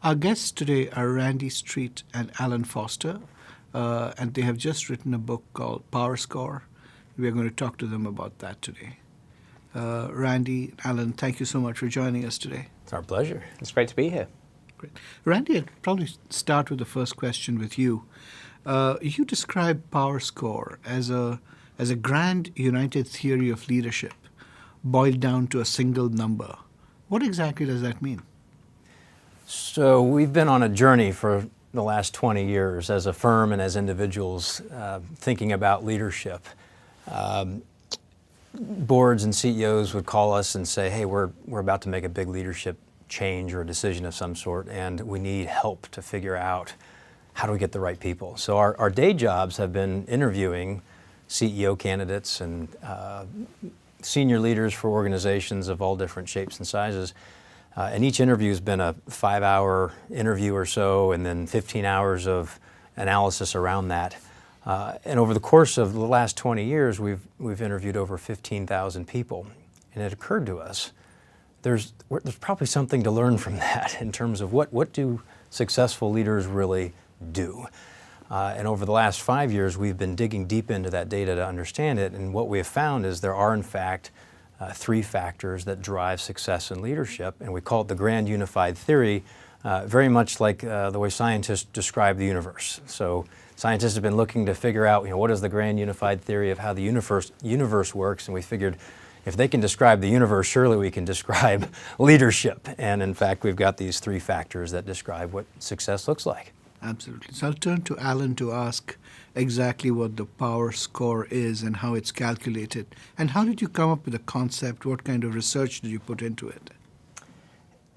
Our guests today are Randy Street and Alan Foster, and they have just written a book called Power Score. We are going to talk to them about that today. Randy, Alan, thank you so much for joining us today. It's our pleasure. It's great to be here. Great. Randy, I'd probably start with the first question with you. You describe Power Score as a grand united theory of leadership boiled down to a single number. What exactly does that mean? So we've been on a journey for the last 20 years as a firm and as individuals thinking about leadership. Boards and CEOs would call us and say, hey, we're about to make a big leadership change or a decision of some sort, and we need help to figure out how do we get the right people. So our day jobs have been interviewing CEO candidates and senior leaders for organizations of all different shapes and sizes. And each interview has been a 5-hour interview or so, and then 15 hours of analysis around that. And over the course of the last 20 years, we've interviewed over 15,000 people. And it occurred to us, there's probably something to learn from that in terms of what do successful leaders really do. And over the last 5 years, we've been digging deep into that data to understand it. And what we have found is there are, in fact, 3 factors that drive success in leadership, and we call it the grand unified theory, very much like the way scientists describe the universe. So scientists have been looking to figure out, what is the grand unified theory of how the universe works, and we figured if they can describe the universe, surely we can describe leadership. And in fact, we've got these 3 factors that describe what success looks like. Absolutely. So I'll turn to Alan to ask exactly what the Power Score is and how it's calculated. And how did you come up with the concept? What kind of research did you put into it?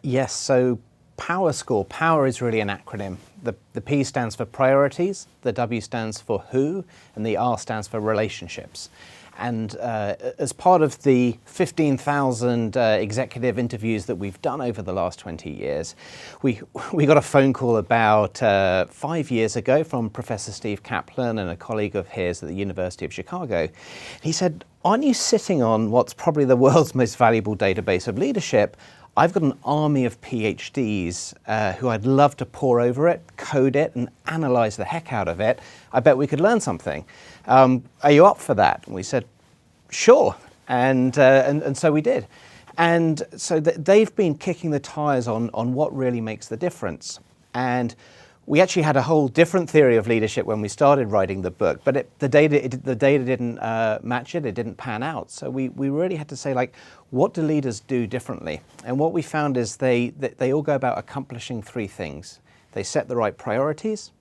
Yes, so Power Score, power is really an acronym. The P stands for priorities, the W stands for who, and the R stands for relationships. And as part of the 15,000 executive interviews that we've done over the last 20 years, we got a phone call about 5 years ago from Professor Steve Kaplan and a colleague of his at the University of Chicago. He said, aren't you sitting on what's probably the world's most valuable database of leadership? I've got an army of PhDs who I'd love to pore over it, code it, and analyze the heck out of it. I bet we could learn something. Are you up for that? And we said, sure. And so we did. And so they've been kicking the tires on what really makes the difference. And we actually had a whole different theory of leadership when we started writing the book, but the data didn't match it. It didn't pan out. So we really had to say, what do leaders do differently? And what we found is they all go about accomplishing 3 things. They set the right priorities,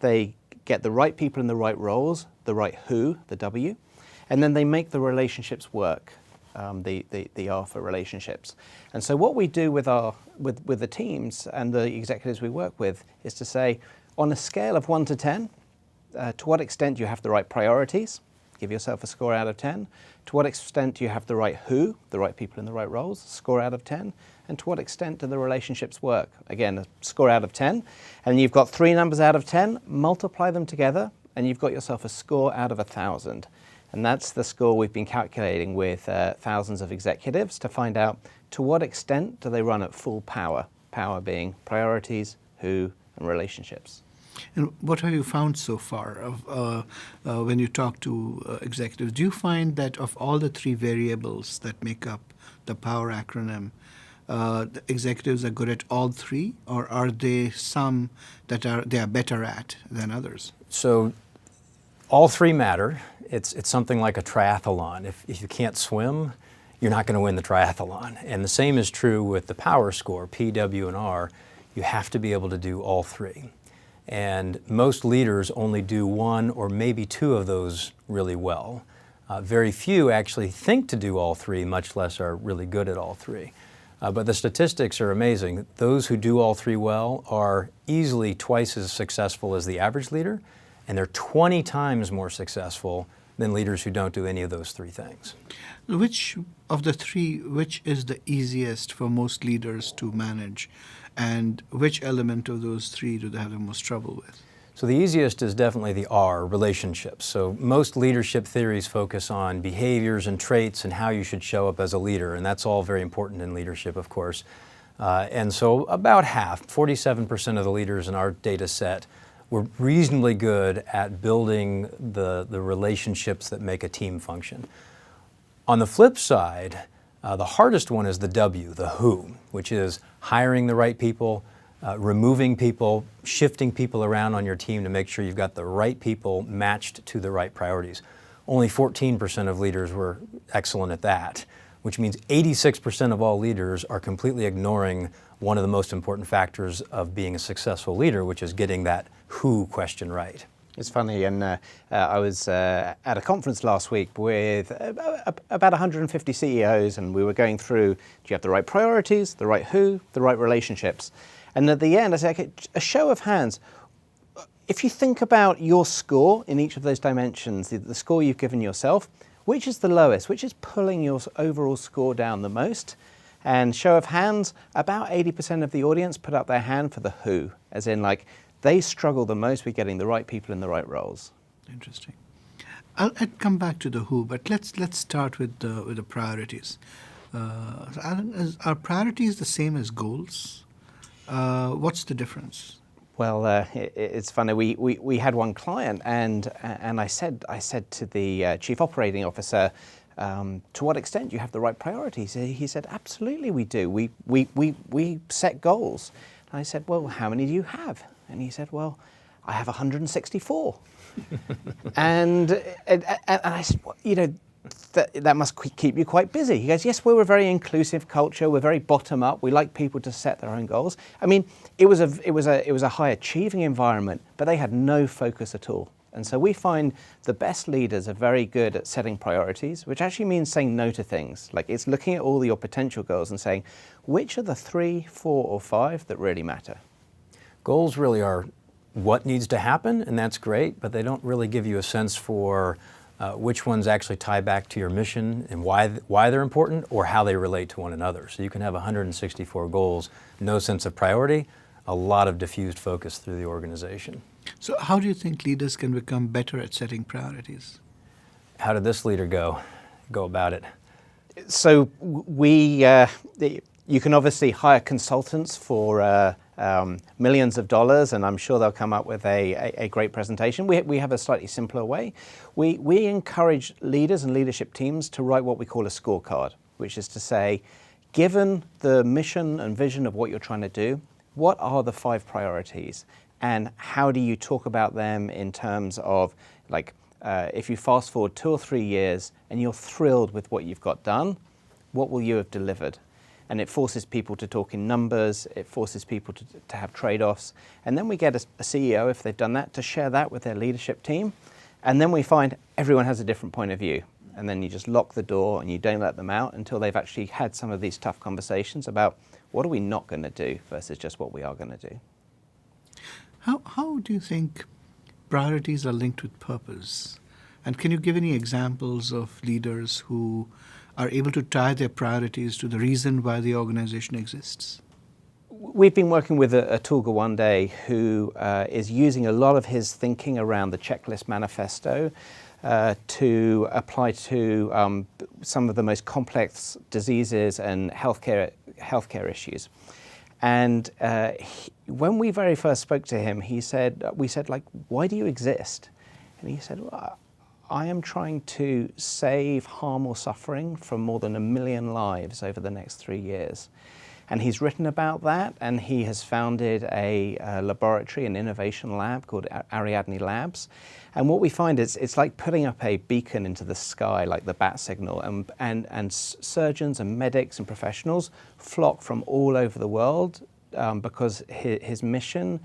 they get the right people in the right roles, the right who, the W, and then they make the relationships work, the R for relationships. And so what we do with the teams and the executives we work with is to say, on a scale of 1 to 10, to what extent do you have the right priorities? Give yourself a score out of 10. To what extent do you have the right who, the right people in the right roles? Score out of 10. And to what extent do the relationships work? Again, a score out of 10. And you've got 3 numbers out of 10, multiply them together, and you've got yourself a score out of 1,000. And that's the score we've been calculating with thousands of executives to find out to what extent do they run at full power, power being priorities, who, and relationships. And what have you found so far when you talk to executives? Do you find that of all the 3 variables that make up the POWER acronym, the executives are good at all 3, or are there some that they are better at than others? So all 3 matter. It's something like a triathlon. If you can't swim, you're not going to win the triathlon. And the same is true with the Power Score, P, W, and R. You have to be able to do all 3. And most leaders only do 1 or maybe 2 of those really well. Very few actually think to do all 3, much less are really good at all 3. But the statistics are amazing. Those who do all 3 well are easily twice as successful as the average leader, and they're 20 times more successful than leaders who don't do any of those 3 things. Which of the 3, which is the easiest for most leaders to manage? And which element of those 3 do they have the most trouble with? So the easiest is definitely the R, relationships. So most leadership theories focus on behaviors and traits and how you should show up as a leader, and that's all very important in leadership, of course. And so about half, 47% of the leaders in our data set were reasonably good at building the relationships that make a team function. On the flip side, the hardest one is the W, the who, which is hiring the right people, removing people, shifting people around on your team to make sure you've got the right people matched to the right priorities. Only 14% of leaders were excellent at that, which means 86% of all leaders are completely ignoring one of the most important factors of being a successful leader, which is getting that who question right. It's funny, and I was at a conference last week with about 150 CEOs, and we were going through, do you have the right priorities, the right who, the right relationships? And at the end, I said, okay, a show of hands. If you think about your score in each of those dimensions, the score you've given yourself, which is the lowest? Which is pulling your overall score down the most? And show of hands, about 80% of the audience put up their hand for the who, as in like they struggle the most with getting the right people in the right roles. Interesting. I'd come back to the who, but let's start with the priorities. So Alan, are priorities the same as goals? What's the difference? Well, it's funny. We had one client, and I said to the chief operating officer, to what extent do you have the right priorities? He said, absolutely, we do. We set goals. And I said, well, how many do you have? And he said, well, I have 164. and I said, well, you know, that must keep you quite busy. He goes, yes, we're a very inclusive culture. We're very bottom up. We like people to set their own goals. I mean, it was a high achieving environment, but they had no focus at all. And so we find the best leaders are very good at setting priorities, which actually means saying no to things. Like it's looking at all your potential goals and saying, which are the 3, 4, or 5 that really matter? Goals really are what needs to happen, and that's great, but they don't really give you a sense for which ones actually tie back to your mission and why they're important or how they relate to one another. So you can have 164 goals, no sense of priority, a lot of diffused focus through the organization. So how do you think leaders can become better at setting priorities? How did this leader go about it? So you can obviously hire consultants for millions of dollars, and I'm sure they'll come up with a great presentation. We have a slightly simpler way. We encourage leaders and leadership teams to write what we call a scorecard, which is to say, given the mission and vision of what you're trying to do, what are the 5 priorities? And how do you talk about them in terms of, like, if you fast forward 2 or 3 years and you're thrilled with what you've got done, what will you have delivered? And it forces people to talk in numbers, it forces people to have trade-offs. And then we get a CEO, if they've done that, to share that with their leadership team. And then we find everyone has a different point of view. And then you just lock the door and you don't let them out until they've actually had some of these tough conversations about what are we not going to do versus just what we are going to do. How do you think priorities are linked with purpose? And can you give any examples of leaders who are able to tie their priorities to the reason why the organization exists? We've been working with Atulga one day who is using a lot of his thinking around the checklist manifesto to apply to some of the most complex diseases and healthcare issues. And when we very first spoke to him, we said, like, why do you exist? And he said, well, I am trying to save harm or suffering from more than 1 million lives over the next 3 years. And he's written about that, and he has founded a laboratory, an innovation lab called Ariadne Labs. And what we find is it's like putting up a beacon into the sky, like the bat signal, and surgeons and medics and professionals flock from all over the world because his mission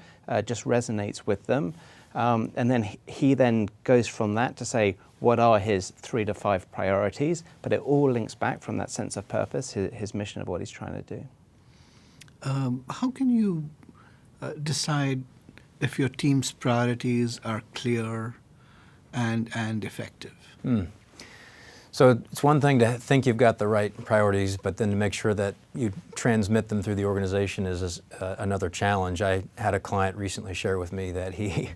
just resonates with them. And then he then goes from that to say, what are his 3 to 5 priorities? But it all links back from that sense of purpose, his mission of what he's trying to do. How can you decide if your team's priorities are clear and effective? So it's one thing to think you've got the right priorities, but then to make sure that you transmit them through the organization is another challenge. I had a client recently share with me that he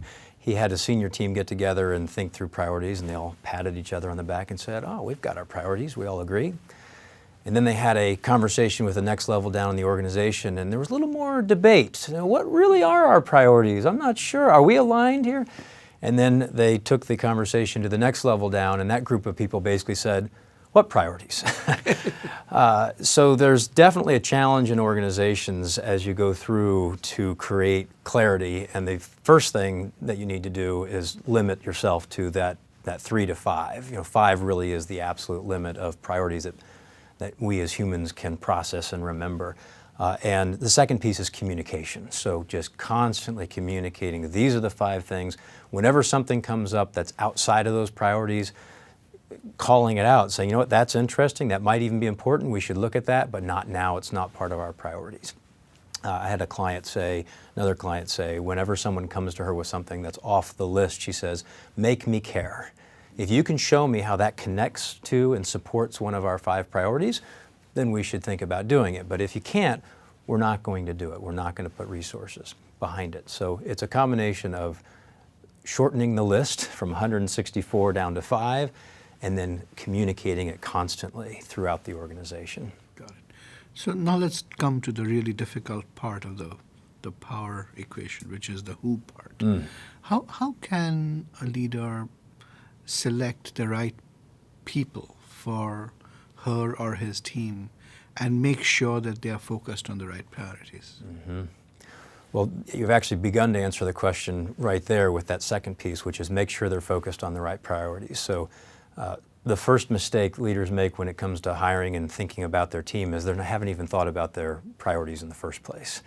had a senior team get together and think through priorities, and they all patted each other on the back and said, oh, we've got our priorities, we all agree. And then they had a conversation with the next level down in the organization, and there was a little more debate. You know, what really are our priorities? I'm not sure. Are we aligned here? And then they took the conversation to the next level down, and that group of people basically said, what priorities? So there's definitely a challenge in organizations as you go through to create clarity, and the first thing that you need to do is limit yourself to that 3 to 5. You know, 5 really is the absolute limit of priorities that we as humans can process and remember. And the second piece is communication. So just constantly communicating, these are the 5 things. Whenever something comes up that's outside of those priorities, calling it out, saying, you know what, that's interesting, that might even be important, we should look at that, but not now, it's not part of our priorities. I had another client say, whenever someone comes to her with something that's off the list, she says, make me care. If you can show me how that connects to and supports one of our 5 priorities, then we should think about doing it. But if you can't, we're not going to do it. We're not going to put resources behind it. So it's a combination of shortening the list from 164 down to 5, and then communicating it constantly throughout the organization. Got it. So now let's come to the really difficult part of the power equation, which is the who part. How can a leader select the right people for her or his team and make sure that they are focused on the right priorities? Well, you've actually begun to answer the question right there with that second piece, which is make sure they're focused on the right priorities. So the first mistake leaders make when it comes to hiring and thinking about their team is they haven't even thought about their priorities in the first place.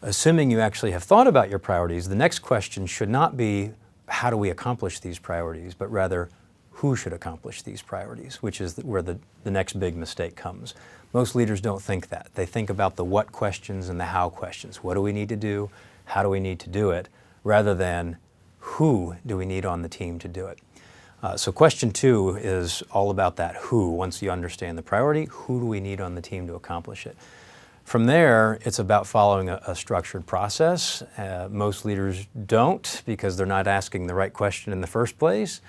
Assuming you actually have thought about your priorities, the next question should not be how do we accomplish these priorities, but rather who should accomplish these priorities, which is where the next big mistake comes. Most leaders don't think that. They think about the what questions and the how questions. What do we need to do? How do we need to do it? Rather than who do we need on the team to do it? So question 2 is all about that who. Once you understand the priority, who do we need on the team to accomplish it? From there, it's about following a structured process. Most leaders don't because they're not asking the right question in the first place,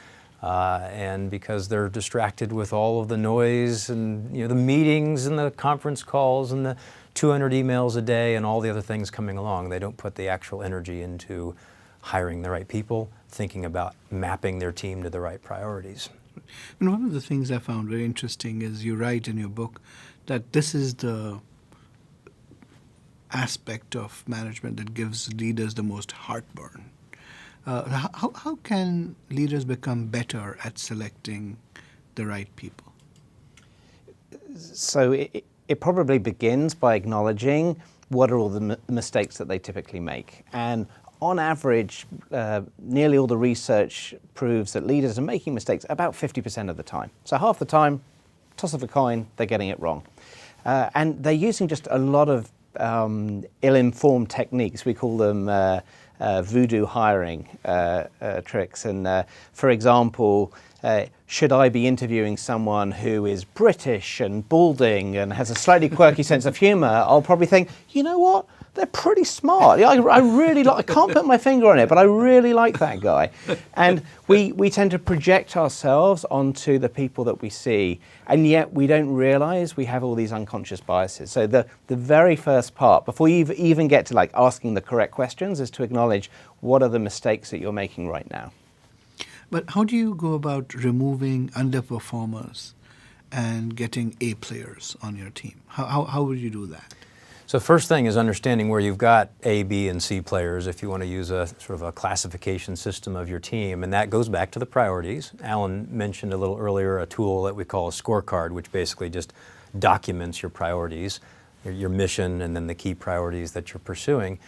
and because they're distracted with all of the noise and the meetings and the conference calls and the 200 emails a day and all the other things coming along. They don't put the actual energy into hiring the right people, thinking about mapping their team to the right priorities. And one of the things I found very interesting is you write in your book that this is the aspect of management that gives leaders the most heartburn. How can leaders become better at selecting the right people? So it probably begins by acknowledging what are all the mistakes that they typically make. And on average, nearly all the research proves that leaders are making mistakes about 50% of the time. So half the time, toss of a coin, they're getting it wrong. And they're using just a lot of ill-informed techniques. We call them voodoo hiring tricks. And for example, should I be interviewing someone who is British and balding and has a slightly quirky sense of humor? I'll probably think, you know what? They're pretty smart. I really like, I can't put my finger on it, but I really like that guy. And we tend to project ourselves onto the people that we see, and yet we don't realize we have all these unconscious biases. So the very first part, before you even get to asking the correct questions, is to acknowledge what are the mistakes that you're making right now. But how do you go about removing underperformers and getting A players on your team? How would you do that? So first thing is understanding where you've got A, B, and C players if you want to use a sort of a classification system of your team, and that goes back to the priorities. Alan mentioned a little earlier a tool that we call a scorecard, which basically just documents your priorities, your mission, and then the key priorities that you're pursuing.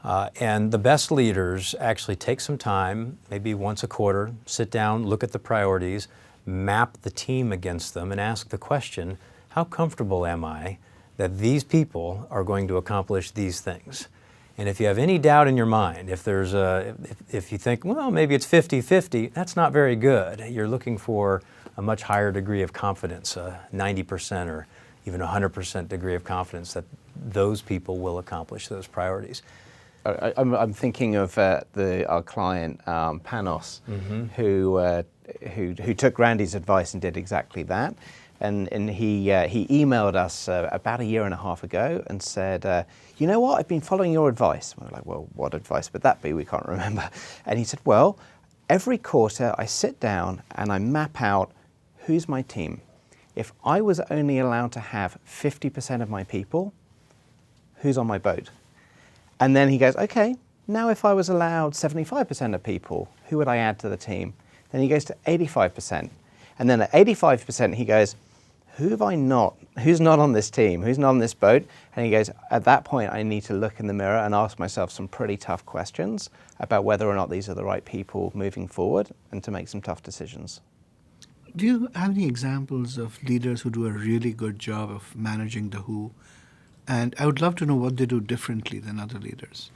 And the best leaders actually take some time, maybe once a quarter, sit down, look at the priorities, map the team against them, and ask the question, how comfortable am I that these people are going to accomplish these things? And if you have any doubt in your mind, if you think, well, maybe it's 50-50, that's not very good. You're looking for a much higher degree of confidence, 90% or even 100% degree of confidence that those people will accomplish those priorities. I'm thinking of our client Panos, who took Randy's advice and did exactly that. And he emailed us about a year and a half ago and said, you know what, I've been following your advice. We were like, well, what advice would that be? We can't remember. And he said, well, every quarter I sit down and I map out who's my team. If I was only allowed to have 50% of my people, who's on my boat? And then he goes, okay, now if I was allowed 75% of people, who would I add to the team? Then he goes to 85%. And then at 85%, he goes, who's not on this team? Who's not on this boat? And he goes, at that point, I need to look in the mirror and ask myself some pretty tough questions about whether or not these are the right people moving forward and to make some tough decisions. Do you have any examples of leaders who do a really good job of managing the who? And I would love to know what they do differently than other leaders.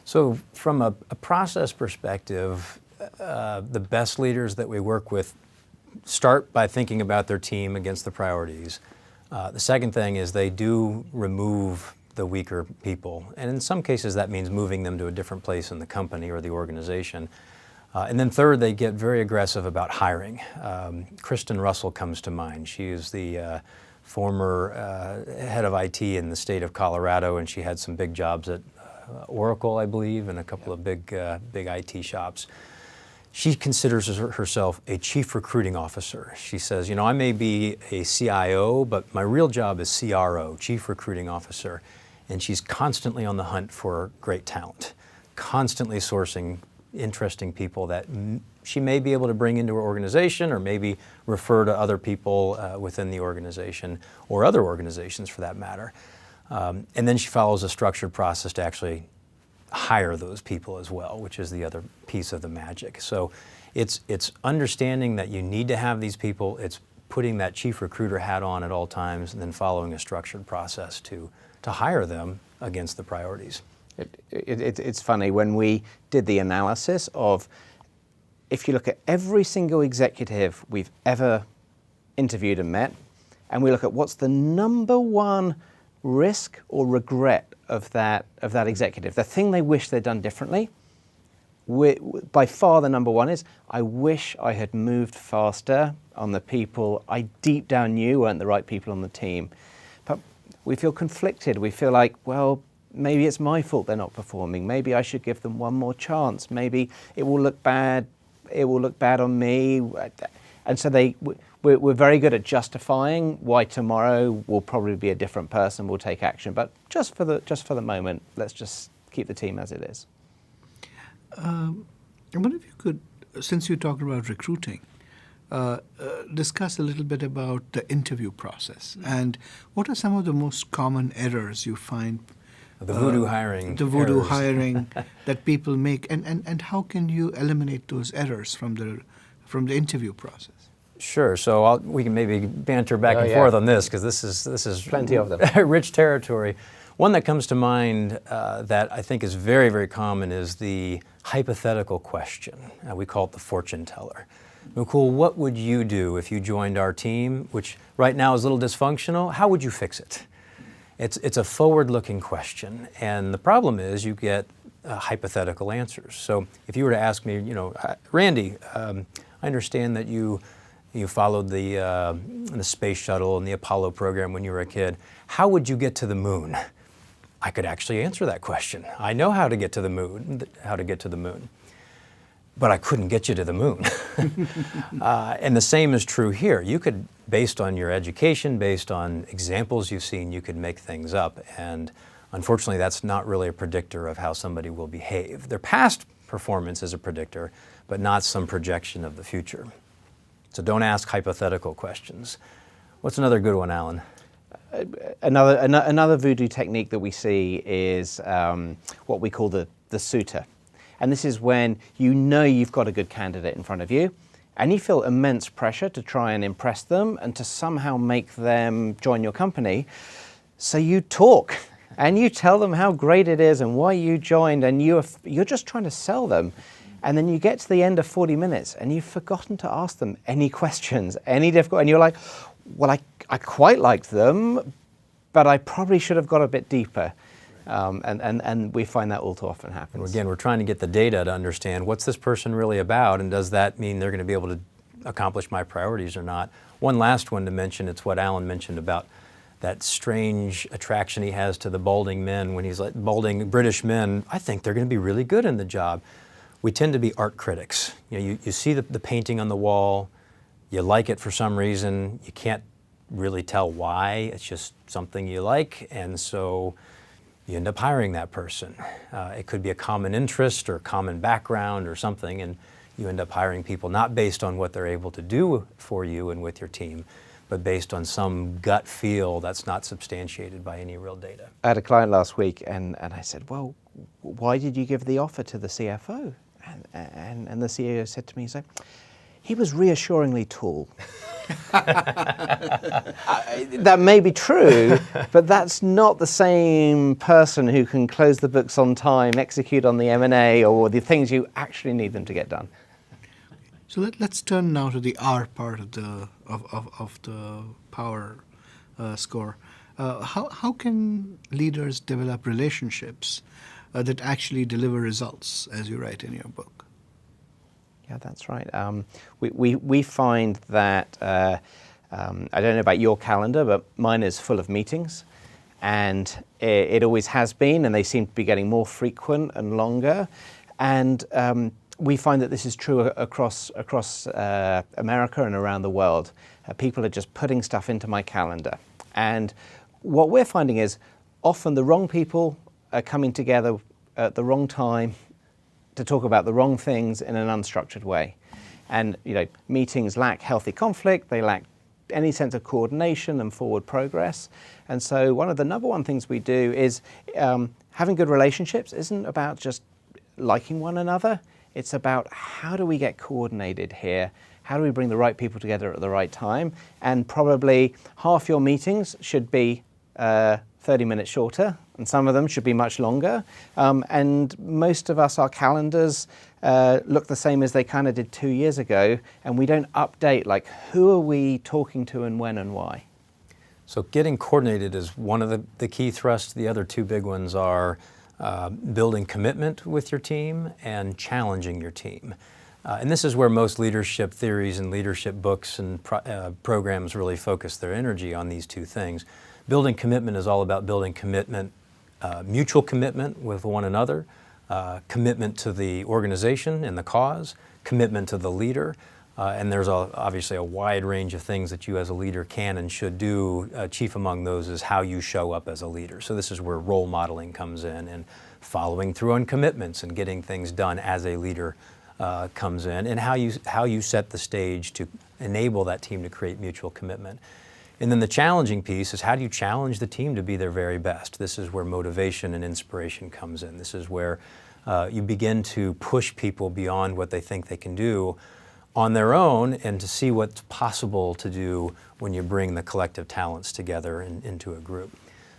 So from a process perspective, the best leaders that we work with start by thinking about their team against the priorities. The second thing is they do remove the weaker people. And in some cases that means moving them to a different place in the company or the organization. And then third, they get very aggressive about hiring. Kristen Russell comes to mind. She is the former head of IT in the state of Colorado, and she had some big jobs at Oracle, I believe, and a couple of big IT shops. She considers herself a chief recruiting officer. She says, you know, I may be a CIO, but my real job is CRO, chief recruiting officer. And she's constantly on the hunt for great talent, constantly sourcing interesting people that she may be able to bring into her organization or maybe refer to other people within the organization or other organizations for that matter. And then she follows a structured process to actually hire those people as well, which is the other piece of the magic. So it's understanding that you need to have these people, it's putting that chief recruiter hat on at all times, and then following a structured process to hire them against the priorities. It's funny, when we did the analysis of, if you look at every single executive we've ever interviewed and met, and we look at what's the number one risk or regret of that executive, the thing they wish they'd done differently, by far the number one is, I wish I had moved faster on the people I deep down knew weren't the right people on the team. But we feel conflicted. We feel like, well, maybe it's my fault they're not performing. Maybe I should give them one more chance. Maybe it will look bad. It will look bad on me. And so we're very good at justifying why tomorrow will probably be a different person, will take action. But just for the moment, let's just keep the team as it is. I wonder if you could, since you talked about recruiting, discuss a little bit about the interview process. And what are some of the most common errors you find? The voodoo hiring. The voodoo errors. hiring that people make. And how can you eliminate those errors from the interview process? Sure. So we can maybe banter back and forth on this, because this is Plenty of them. rich territory. One that comes to mind that I think is very, very common is the hypothetical question. We call it the fortune teller. Mukul, what would you do if you joined our team, which right now is a little dysfunctional? How would you fix it? It's a forward-looking question, and the problem is you get hypothetical answers. So if you were to ask me, you know, Randy, I understand that you followed the space shuttle and the Apollo program when you were a kid. How would you get to the moon? I could actually answer that question. I know how to get to the moon, but I couldn't get you to the moon. And the same is true here. You could, based on your education, based on examples you've seen, you could make things up. And unfortunately, that's not really a predictor of how somebody will behave. Their past performance is a predictor, but not some projection of the future. So don't ask hypothetical questions. What's another good one, Alan? Another voodoo technique that we see is what we call the suitor. And this is when you know you've got a good candidate in front of you, and you feel immense pressure to try and impress them and to somehow make them join your company. So you talk and you tell them how great it is and why you joined, and you're just trying to sell them. And then you get to the end of 40 minutes and you've forgotten to ask them any questions, any difficult, and you're like, well, I quite liked them, but I probably should have got a bit deeper. And we find that all too often happens. Again, we're trying to get the data to understand what's this person really about, and does that mean they're going to be able to accomplish my priorities or not. One last one to mention, it's what Alan mentioned about that strange attraction he has to the balding men when he's like, balding British men, I think they're going to be really good in the job. We tend to be art critics. You know, you see the painting on the wall, you like it for some reason, you can't really tell why, it's just something you like, and so you end up hiring that person. It could be a common interest or common background or something, and you end up hiring people not based on what they're able to do for you and with your team, but based on some gut feel that's not substantiated by any real data. I had a client last week and I said, well, why did you give the offer to the CFO? And the CEO said to me, he was reassuringly tall. That may be true, but that's not the same person who can close the books on time, execute on the M&A, or the things you actually need them to get done. So let's turn now to the R part of the power score. How can leaders develop relationships that actually deliver results, as you write in your book? Yeah, that's right. We find that, I don't know about your calendar, but mine is full of meetings, and it always has been, and they seem to be getting more frequent and longer. And we find that this is true across America and around the world. People are just putting stuff into my calendar. And what we're finding is often the wrong people are coming together at the wrong time to talk about the wrong things in an unstructured way. And meetings lack healthy conflict, they lack any sense of coordination and forward progress. And so one of the number one things we do is having good relationships isn't about just liking one another. It's about how do we get coordinated here? How do we bring the right people together at the right time? And probably half your meetings should be 30 minutes shorter, and some of them should be much longer. And most of us, our calendars look the same as they kind of did 2 years ago, and we don't update, like, who are we talking to and when and why? So getting coordinated is one of the key thrusts. The other two big ones are building commitment with your team and challenging your team. And this is where most leadership theories and leadership books and programs really focus their energy on these two things. Building commitment is all about building commitment, mutual commitment with one another, commitment to the organization and the cause, commitment to the leader, and there's obviously a wide range of things that you as a leader can and should do. Chief among those is how you show up as a leader. So this is where role modeling comes in, and following through on commitments and getting things done as a leader comes in, and how you set the stage to enable that team to create mutual commitment. And then the challenging piece is how do you challenge the team to be their very best? This is where motivation and inspiration comes in. This is where you begin to push people beyond what they think they can do on their own, and to see what's possible to do when you bring the collective talents together into a group.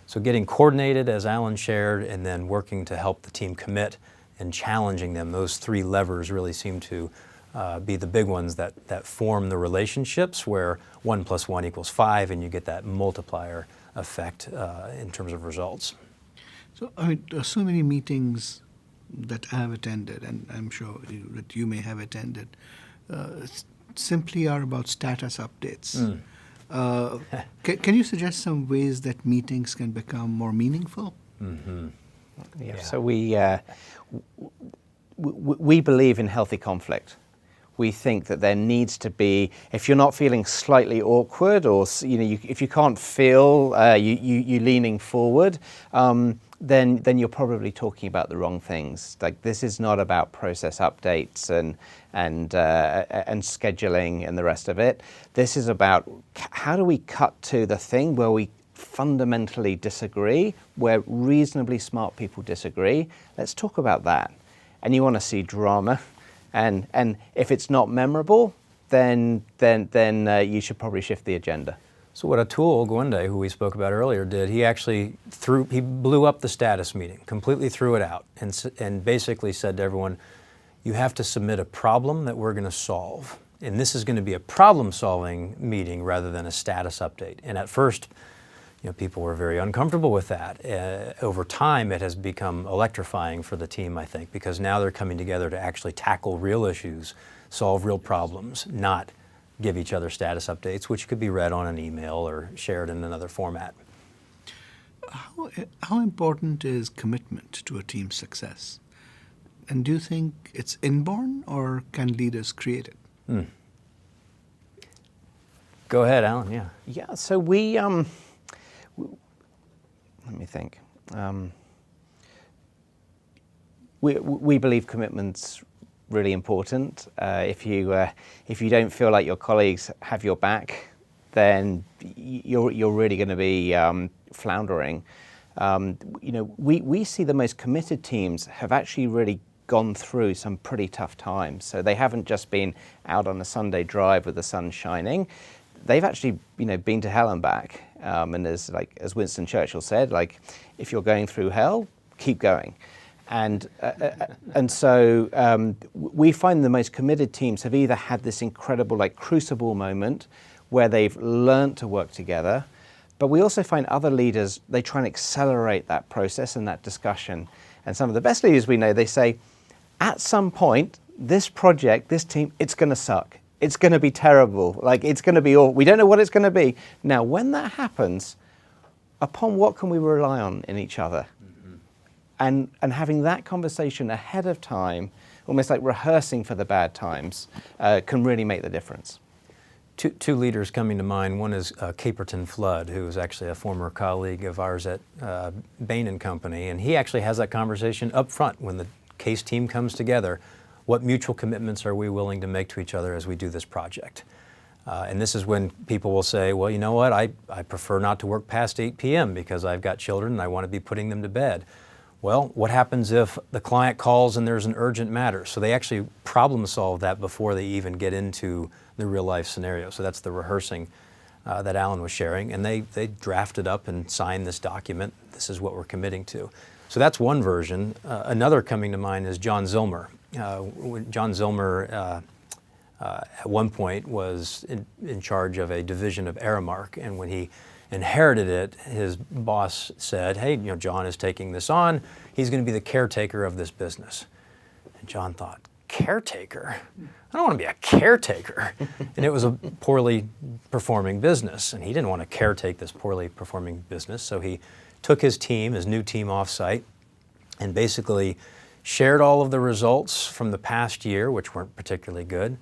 So getting coordinated, as Alan shared, and then working to help the team commit and challenging them, those three levers really seem to be the big ones that form the relationships where 1 + 1 = 5, and you get that multiplier effect in terms of results. So, I mean, so many meetings that I have attended, and I'm sure that you may have attended, simply are about status updates. Can you suggest some ways that meetings can become more meaningful? Mm-hmm. Yeah. So we believe in healthy conflict. We think that there needs to be, if you're not feeling slightly awkward, or if you can't feel you leaning forward, then you're probably talking about the wrong things. Like, this is not about process updates and scheduling and the rest of it. This is about how do we cut to the thing where we fundamentally disagree, where reasonably smart people disagree. Let's talk about that. And you want to see drama, and if it's not memorable, then you should probably shift the agenda. So what Atul Gawande, who we spoke about earlier, did, he blew up the status meeting, completely threw it out, and basically said to everyone, you have to submit a problem that we're going to solve. And this is going to be a problem-solving meeting rather than a status update. And at first, people were very uncomfortable with that. Over time, it has become electrifying for the team, I think, because now they're coming together to actually tackle real issues, solve real problems, not give each other status updates, which could be read on an email or shared in another format. How important is commitment to a team's success? And do you think it's inborn, or can leaders create it? Go ahead, Alan. Yeah. Yeah, so let me think. We believe commitment's really important. If you don't feel like your colleagues have your back, then you're really going to be floundering. We see the most committed teams have actually really gone through some pretty tough times. So they haven't just been out on a Sunday drive with the sun shining. They've actually, been to hell and back. And as Winston Churchill said, if you're going through hell, keep going. And so we find the most committed teams have either had this incredible crucible moment where they've learned to work together, but we also find other leaders, they try and accelerate that process and that discussion. And some of the best leaders we know, they say, at some point, this project, this team, it's going to suck. It's going to be terrible. It's going to be all, we don't know what it's going to be. Now, when that happens, upon what can we rely on in each other? And having that conversation ahead of time, almost like rehearsing for the bad times, can really make the difference. Two leaders coming to mind. One is Caperton Flood, who is actually a former colleague of ours at Bain & Company, and he actually has that conversation up front when the case team comes together. What mutual commitments are we willing to make to each other as we do this project? And this is when people will say, well, you know what, I prefer not to work past 8 p.m. because I've got children and I want to be putting them to bed. Well, what happens if the client calls and there's an urgent matter? So they actually problem solve that before they even get into the real life scenario. So that's the rehearsing that Alan was sharing. And they drafted up and signed this document. This is what we're committing to. So that's one version. Another coming to mind is John Zillmer. John Zillmer at one point was in charge of a division of Aramark, and when he inherited it, his boss said, hey, John is taking this on. He's going to be the caretaker of this business. And John thought, caretaker? I don't want to be a caretaker. And it was a poorly performing business, and he didn't want to caretake this poorly performing business, so he took his new team off-site, and basically shared all of the results from the past year, which weren't particularly good.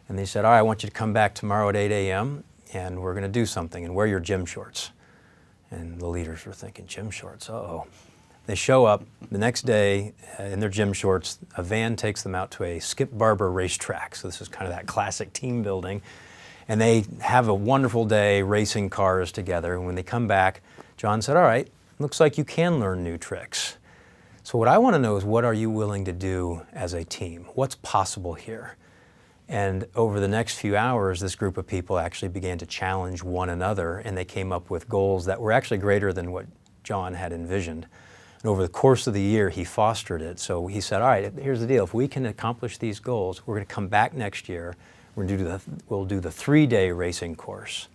And they said, all right, I want you to come back tomorrow at 8 a.m., and we're going to do something, and wear your gym shorts. And the leaders were thinking, gym shorts, uh-oh. They show up the next day in their gym shorts. A van takes them out to a Skip Barber racetrack. So this is kind of that classic team building. And they have a wonderful day racing cars together. And when they come back, John said, all right, looks like you can learn new tricks. So what I want to know is, what are you willing to do as a team? What's possible here? And over the next few hours, this group of people actually began to challenge one another, and they came up with goals that were actually greater than what John had envisioned. And over the course of the year, he fostered it. So he said, all right, here's the deal. If we can accomplish these goals, we're going to come back next year. We'll do the 3-day racing course.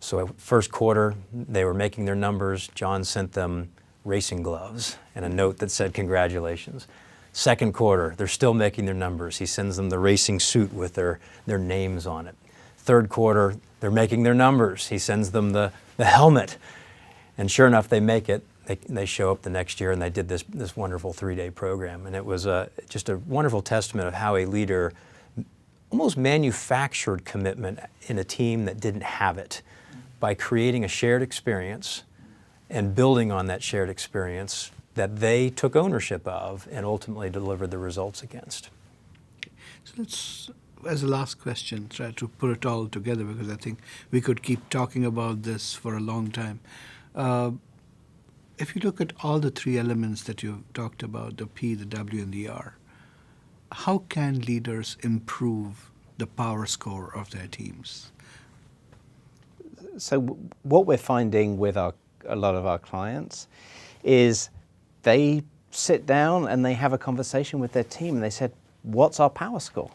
So first quarter, they were making their numbers. John sent them racing gloves and a note that said, congratulations. Second quarter, they're still making their numbers. He sends them the racing suit with their names on it. Third quarter, they're making their numbers. He sends them the helmet. And sure enough, they make it. They show up the next year, and they did this wonderful 3-day program. And it was just a wonderful testament of how a leader almost manufactured commitment in a team that didn't have it by creating a shared experience and building on that shared experience that they took ownership of and ultimately delivered the results against. So let's, as a last question, try to put it all together, because I think we could keep talking about this for a long time. If you look at all the 3 elements that you've talked about, the P, the W, and the R, how can leaders improve the power score of their teams? So what we're finding with a lot of our clients is they sit down and they have a conversation with their team, and they said, what's our power score?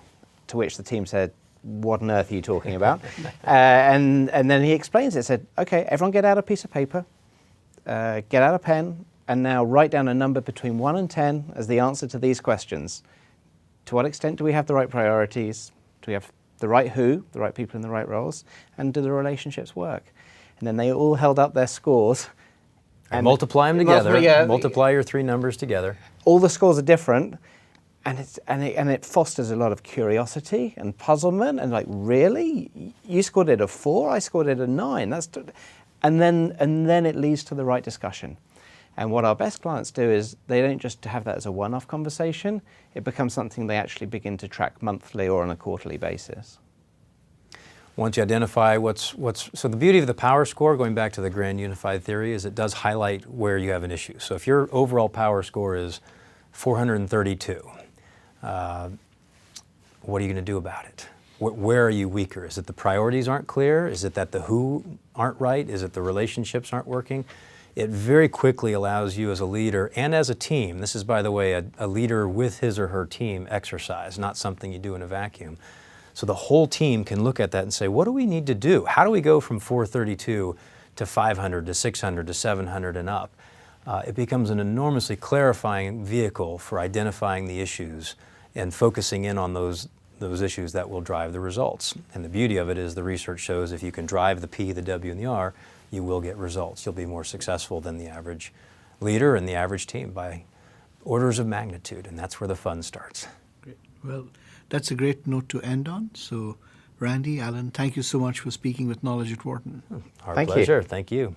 To which the team said, what on earth are you talking about? And then he explains it, said, okay, everyone get out a piece of paper, get out a pen, and now write down a number between 1 and 10 as the answer to these questions. To what extent do we have the right priorities? Do we have the right who, the right people in the right roles, and do the relationships work? And then they all held up their scores. And multiply them together. Yeah. Multiply your three numbers together. All the scores are different, and it fosters a lot of curiosity and puzzlement. And like, really, you scored it a 4, I scored it a 9. And then it leads to the right discussion. And what our best clients do is they don't just have that as a one-off conversation. It becomes something they actually begin to track monthly or on a quarterly basis. Once you identify so the beauty of the power score, going back to the grand unified theory, is it does highlight where you have an issue. So if your overall power score is 432, what are you going to do about it? Where are you weaker? Is it the priorities aren't clear? Is it that the who aren't right? Is it the relationships aren't working? It very quickly allows you as a leader and as a team, this is, by the way, a leader with his or her team exercise, not something you do in a vacuum. So the whole team can look at that and say, what do we need to do? How do we go from 432 to 500 to 600 to 700 and up? It becomes an enormously clarifying vehicle for identifying the issues and focusing in on those issues that will drive the results. And the beauty of it is the research shows if you can drive the P, the W, and the R, you will get results. You'll be more successful than the average leader and the average team by orders of magnitude, and that's where the fun starts. Great. Well, that's a great note to end on. So, Randy, Alan, thank you so much for speaking with Knowledge at Wharton. Our Thank you. pleasure. Thank you.